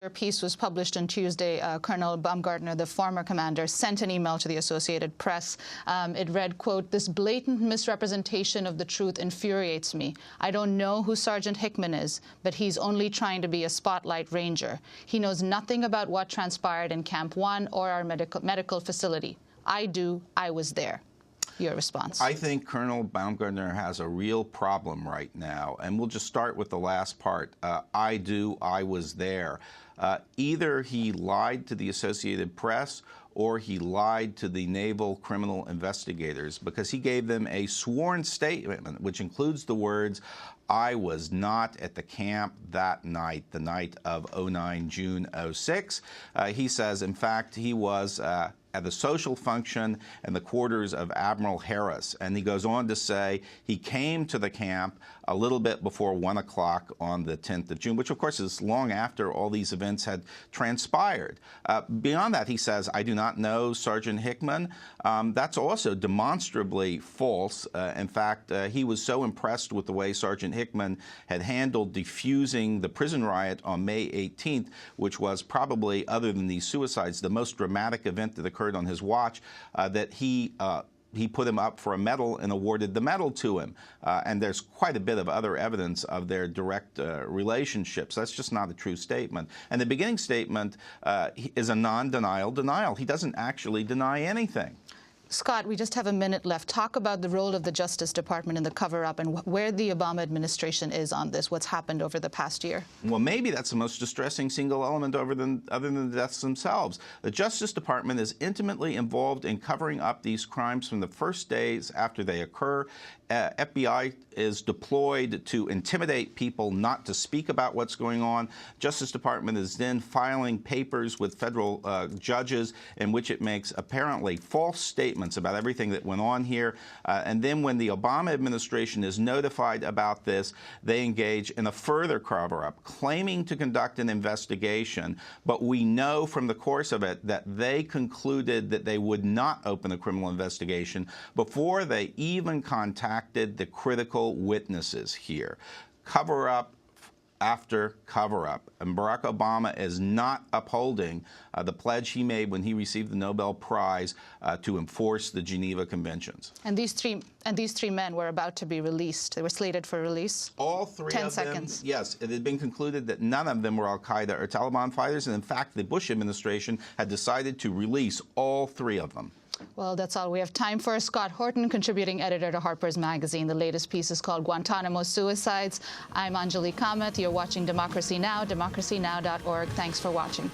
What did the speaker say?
Their piece was published on Tuesday. Colonel Baumgartner, the former commander, sent an email to the Associated Press. It read, quote, "This blatant misrepresentation of the truth infuriates me. I don't know who Sergeant Hickman is, but he's only trying to be a spotlight ranger. He knows nothing about what transpired in Camp 1 or our medical facility. I do. I was there." Your response? I think Colonel Baumgartner has a real problem right now, and we'll just start with the last part. I was there. Either he lied to the Associated Press or he lied to the naval criminal investigators, because he gave them a sworn statement which includes the words, "I was not at the camp that night," the night of 09, June 06. He says, in fact, he was at a social function in the quarters of Admiral Harris. And he goes on to say he came to the camp a little bit before 1 o'clock on the 10th of June, which of course is long after all these events had transpired. Beyond that, he says, "I do not know Sergeant Hickman." That's also demonstrably false. In fact, he was so impressed with the way Sergeant Hickman had handled defusing the prison riot on May 18th, which was probably, other than these suicides, the most dramatic event that occurred on his watch, that he put him up for a medal and awarded the medal to him. And there's quite a bit of other evidence of their direct relationships. That's just not a true statement. And the beginning statement is a non-denial denial. He doesn't actually deny anything. Scott, we just have a minute left. Talk about the role of the Justice Department in the cover-up and where the Obama administration is on this, what's happened over the past year. Well, maybe that's the most distressing single element other than the deaths themselves. The Justice Department is intimately involved in covering up these crimes from the first days after they occur. FBI is deployed to intimidate people not to speak about what's going on. Justice Department is then filing papers with federal judges in which it makes apparently false statements about everything that went on here. And then when the Obama administration is notified about this, they engage in a further cover-up, claiming to conduct an investigation. But we know from the course of it that they concluded that they would not open a criminal investigation before they even contacted the critical witnesses here. Cover-up after cover-up. And Barack Obama is not upholding the pledge he made when he received the Nobel Prize to enforce the Geneva Conventions. And these three men were about to be released. They were slated for release. All three 10 of them, seconds. Yes. It had been concluded that none of them were al-Qaeda or Taliban fighters. And in fact, the Bush administration had decided to release all three of them. Well, that's all we have time for. Scott Horton, contributing editor to Harpers Magazine. The latest piece is called Guantánamo Suicides. I'm Anjali Kamath. You're watching Democracy Now!, democracynow.org. Thanks for watching.